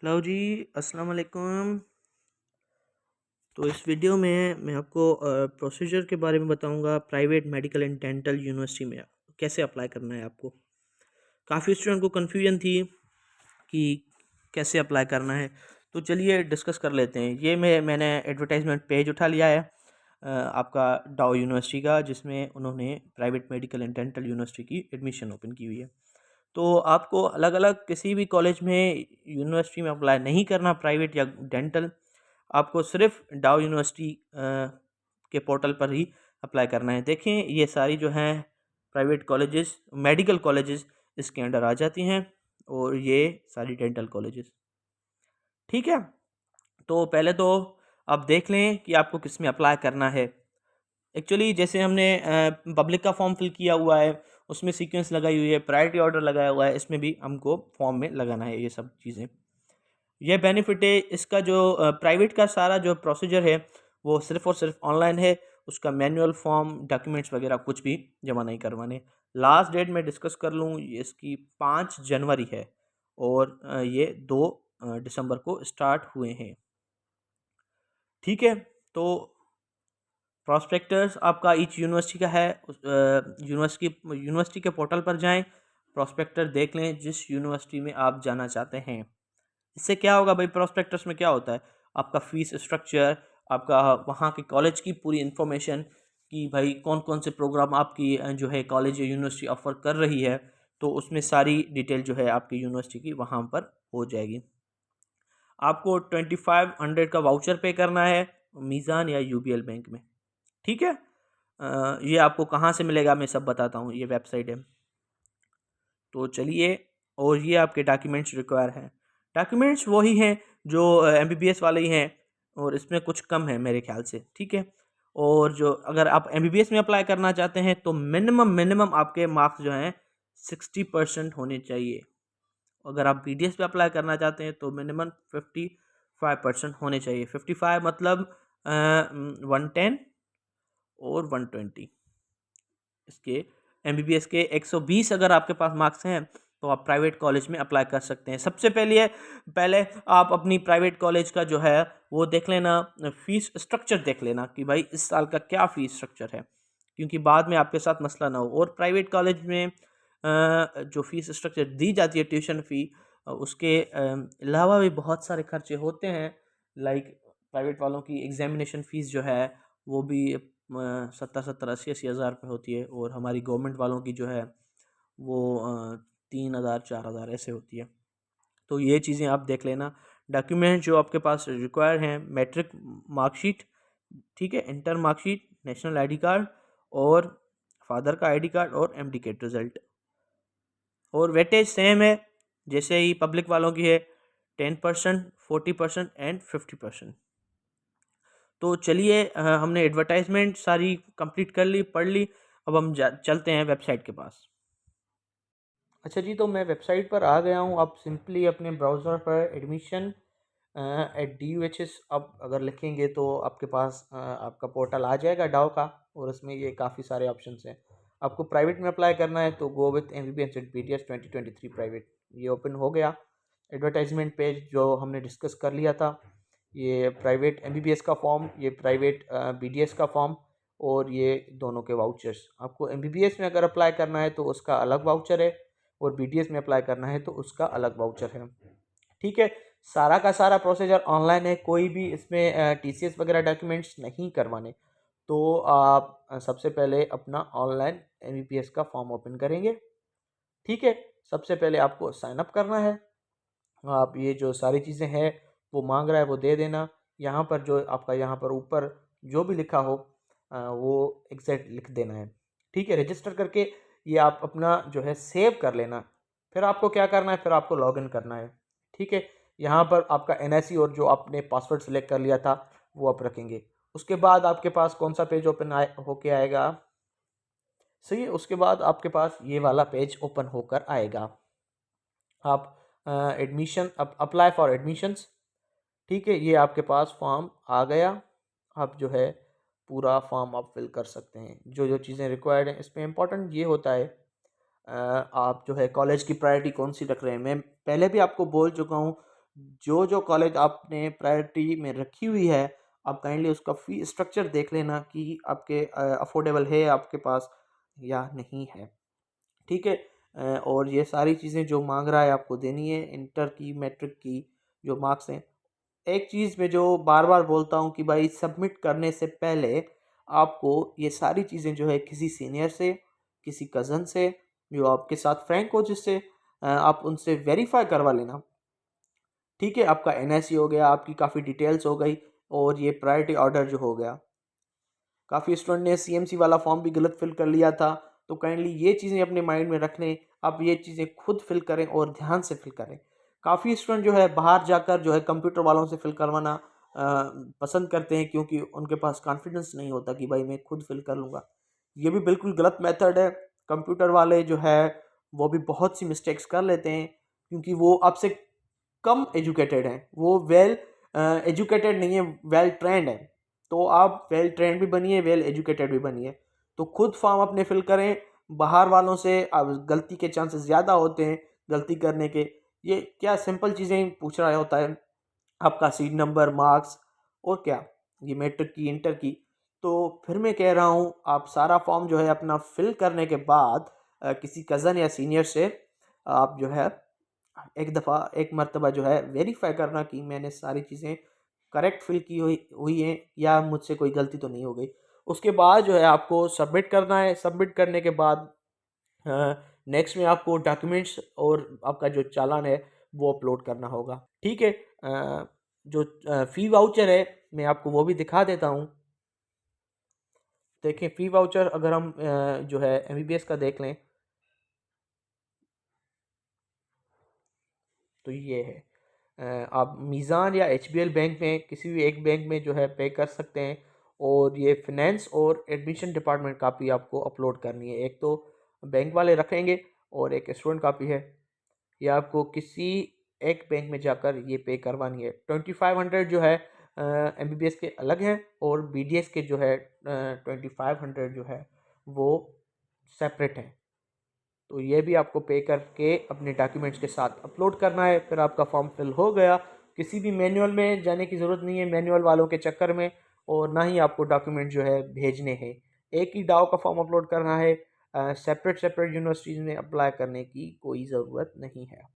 Hello जी, अस्सलाम वालेकुम। तो इस वीडियो में मैं आपको प्रोसीजर के बारे में बताऊंगा private medical and dental university में कैसे अप्लाई करना है आपको। काफ़ी स्टूडेंट को कन्फ्यूजन थी कि कैसे अप्लाई करना है, तो चलिए डिस्कस कर लेते हैं। ये मैंने एडवर्टाइजमेंट पेज उठा लिया है आपका डाउ यूनिवर्सिटी का, जिसमें उन्होंने private medical and dental university की एडमिशन ओपन की हुई है। तो आपको अलग अलग किसी भी कॉलेज में यूनिवर्सिटी में अप्लाई नहीं करना, प्राइवेट या डेंटल। आपको सिर्फ डाउ यूनिवर्सिटी के पोर्टल पर ही अप्लाई करना है। देखें, ये सारी जो हैं प्राइवेट कॉलेजेस, मेडिकल कॉलेजेस इसके अंडर आ जाती हैं, और ये सारी डेंटल कॉलेजेस। ठीक है, तो पहले तो आप देख लें कि आपको किस में अप्लाई करना है। एक्चुअली जैसे हमने पब्लिक का फॉर्म फिल किया हुआ है, उसमें सीक्वेंस लगाई हुई है, प्रायोरिटी ऑर्डर लगाया हुआ है, इसमें भी हमको फॉर्म में लगाना है ये सब चीज़ें। ये बेनिफिट है इसका, जो प्राइवेट का सारा जो प्रोसीजर है वो सिर्फ और सिर्फ ऑनलाइन है। उसका मैनुअल फॉर्म, डॉक्यूमेंट्स वगैरह कुछ भी जमा नहीं करवाने। लास्ट डेट में डिस्कस कर लूँ, इसकी 5 जनवरी है, और ये 2 दिसंबर को स्टार्ट हुए हैं। ठीक है, तो प्रॉस्पेक्टस आपका ईच यूनिवर्सिटी का है। यूनिवर्सिटी के पोर्टल पर जाएं, प्रॉस्पेक्टर देख लें जिस यूनिवर्सिटी में आप जाना चाहते हैं। इससे क्या होगा भाई, प्रॉस्पेक्टस में क्या होता है, आपका फीस स्ट्रक्चर, आपका वहाँ के कॉलेज की पूरी इन्फॉर्मेशन, कि भाई कौन कौन से प्रोग्राम आपकी जो है कॉलेज या यूनिवर्सिटी ऑफर कर रही है, तो उसमें सारी डिटेल जो है आपकी यूनिवर्सिटी की वहाँ पर हो जाएगी। आपको 2500 का वाउचर पे करना है मीज़ान या यूबीएल बैंक में। ठीक है, ये आपको कहाँ से मिलेगा मैं सब बताता हूँ, ये वेबसाइट है। तो चलिए, और ये आपके डॉक्यूमेंट्स रिक्वायर हैं। डॉक्यूमेंट्स वही हैं जो एमबीबीएस वाले ही हैं, और इसमें कुछ कम है मेरे ख्याल से। ठीक है, और जो अगर आप एमबीबीएस में अप्लाई करना चाहते हैं तो मिनिमम मिनिमम आपके मार्क्स जो हैं 60% होने चाहिए। अगर आप बीडीएस पे अप्लाई करना चाहते हैं तो मिनिमम 55% होने चाहिए। 55 मतलब 110 और 120। इसके एमबीबीएस के 120 अगर आपके पास मार्क्स हैं तो आप प्राइवेट कॉलेज में अप्लाई कर सकते हैं। सबसे पहले आप अपनी प्राइवेट कॉलेज का जो है वो देख लेना, फीस स्ट्रक्चर देख लेना कि भाई इस साल का क्या फीस स्ट्रक्चर है, क्योंकि बाद में आपके साथ मसला ना हो। और प्राइवेट कॉलेज में जो फीस स्ट्रक्चर दी जाती है, ट्यूशन फ़ी, उसके अलावा भी बहुत सारे खर्चे होते हैं। लाइक प्राइवेट वालों की एग्जामिनेशन फ़ीस जो है वो भी 70-70, 80-80 हज़ार रुपये होती है, और हमारी गवर्नमेंट वालों की जो है वो 3 हज़ार 4 हज़ार ऐसे होती है। तो ये चीज़ें आप देख लेना। डॉक्यूमेंट जो आपके पास रिक्वायर हैं, मैट्रिक मार्कशीट, ठीक है, inter marksheet, national ID card, और फादर का आईडी कार्ड, और एमडीकेट रिजल्ट। और वेटेज सेम है जैसे ही पब्लिक वालों की है, 10%, 40% एंड 50%। तो चलिए, हमने एडवर्टाइजमेंट सारी कंप्लीट कर ली, पढ़ ली। अब हम चलते हैं वेबसाइट के पास। अच्छा जी, तो मैं वेबसाइट पर आ गया हूँ। आप सिंपली अपने ब्राउज़र पर admission eight D U H S आप अगर लिखेंगे तो आपके पास आपका पोर्टल आ जाएगा डाउ का, और उसमें ये काफ़ी सारे ऑप्शंस हैं। आपको प्राइवेट में अप्लाई करना है तो go with M B B S at B D S 2023 private, ये ओपन हो गया। एडवर्टाइजमेंट पेज जो हमने डिस्कस कर लिया था, ये private M B B S का फॉर्म, ये प्राइवेट बी डी एस का फॉर्म, और ये दोनों के वाउचर्स। आपको एम बी बी एस में अगर अप्लाई करना है तो उसका अलग वाउचर है, और बी डी एस में अप्लाई करना है तो उसका अलग वाउचर है। ठीक है, सारा का सारा प्रोसीजर ऑनलाइन है, कोई भी इसमें टीसीएस वगैरह डॉक्यूमेंट्स नहीं करवाने। तो आप सबसे पहले अपना ऑनलाइन एमबीबीएस का फॉर्म ओपन करेंगे। ठीक है, सबसे पहले आपको साइन अप करना है। आप ये जो सारी चीज़ें हैं वो मांग रहा है वो दे देना। यहाँ पर जो आपका यहाँ पर ऊपर जो भी लिखा हो वो एग्जैक्ट लिख देना है। ठीक है, रजिस्टर करके ये आप अपना जो है सेव कर लेना। फिर आपको क्या करना है, फिर आपको लॉगिन करना है। ठीक है, यहाँ पर आपका एनआईसी और जो आपने पासवर्ड सेलेक्ट कर लिया था वो आप रखेंगे। उसके बाद आपके पास कौन सा पेज ओपन होके आएगा, सही है, उसके बाद आपके पास ये वाला पेज ओपन होकर आएगा। आप एडमिशन अप्लाई फॉर एडमिशन्स, ठीक है, ये आपके पास फॉर्म आ गया। आप जो है पूरा फॉर्म आप फिल कर सकते हैं। जो जो चीज़ें रिक्वायर्ड हैं, इसमें इंपॉर्टेंट ये होता है आप जो है कॉलेज की प्रायोरिटी कौन सी रख रहे हैं। मैं पहले भी आपको बोल चुका हूँ, जो जो कॉलेज आपने प्रायोरिटी में रखी हुई है, आप काइंडली उसका फ़ी स्ट्रक्चर देख लेना कि आपके अफोर्डेबल है आपके पास या नहीं है। ठीक है। और ये सारी चीज़ें जो मांग रहा है आपको देनी है, इंटर की, मैट्रिक की जो मार्क्स हैं। एक चीज़ मैं जो बार बार बोलता हूँ कि भाई सबमिट करने से पहले आपको ये सारी चीज़ें जो है किसी सीनियर से, किसी कज़न से जो आपके साथ फ्रैंक हो, जिससे आप उनसे वेरीफाई करवा लेना। ठीक है, आपका एनआईसी हो गया, आपकी काफ़ी डिटेल्स हो गई, और ये प्रायोरिटी ऑर्डर जो हो गया। काफ़ी स्टूडेंट ने सीएमसी वाला फॉर्म भी गलत फिल कर लिया था, तो काइंडली ये चीज़ें अपने माइंड में रख लें। आप ये चीज़ें खुद फिल करें और ध्यान से फिल करें। काफ़ी स्टूडेंट जो है बाहर जाकर जो है कंप्यूटर वालों से फिल करवाना पसंद करते हैं, क्योंकि उनके पास कॉन्फिडेंस नहीं होता कि भाई मैं खुद फिल कर लूँगा। ये भी बिल्कुल गलत मेथड है। कंप्यूटर वाले जो है वो भी बहुत सी मिस्टेक्स कर लेते हैं, क्योंकि वो आपसे कम एजुकेटेड हैं। वो वेल एजुकेटेड नहीं है, वेल ट्रेंड है। तो आप वेल ट्रेंड भी बनिए, वेल एजुकेटेड भी बनिए। तो खुद फॉर्म अपने फिल करें। बाहर वालों से अब गलती के चांसेस ज़्यादा होते हैं गलती करने के। ये क्या सिंपल चीज़ें पूछ रहा होता है, आपका सीट नंबर, मार्क्स, और क्या, ये मैट्रिक की, इंटर की। तो फिर मैं कह रहा हूँ, आप सारा फॉर्म जो है अपना फिल करने के बाद किसी कज़न या सीनियर से आप जो है एक मर्तबा जो है वेरीफाई करना कि मैंने सारी चीज़ें करेक्ट फिल की हुई हुई हैं या मुझसे कोई गलती तो नहीं हो गई। उसके बाद जो है आपको सबमिट करना है। सबमिट करने के बाद नेक्स्ट में आपको डॉक्यूमेंट्स और आपका जो चालान है वो अपलोड करना होगा। ठीक है। जो फ़ी वाउचर है, मैं आपको वो भी दिखा देता हूँ। देखिए, फ़ी वाउचर अगर हम जो है एमबीबीएस का देख लें, तो ये है। आप मीज़ान या एचबीएल बैंक में, किसी भी एक बैंक में जो है पे कर सकते हैं। और ये फिनेंस और एडमिशन डिपार्टमेंट कापी आपको अपलोड करनी है। एक तो बैंक वाले रखेंगे और एक स्टूडेंट कापी है। ये आपको किसी एक बैंक में जाकर ये पे करवानी है। 2500 जो है एमबीबीएस के अलग हैं, और बीडीएस के जो है 2500 जो है वो सेपरेट हैं। तो ये भी आपको पे करके अपने डॉक्यूमेंट्स के साथ अपलोड करना है। फिर आपका फॉर्म फिल हो गया। किसी भी मैनुअल में जाने की ज़रूरत नहीं है, मैनुअल वालों के चक्कर में, और ना ही आपको डॉक्यूमेंट जो है भेजने हैं। एक ही डाव का फॉर्म अपलोड करना है। सेपरेट सेपरेट यूनिवर्सिटीज़ में अप्लाई करने की कोई ज़रूरत नहीं है।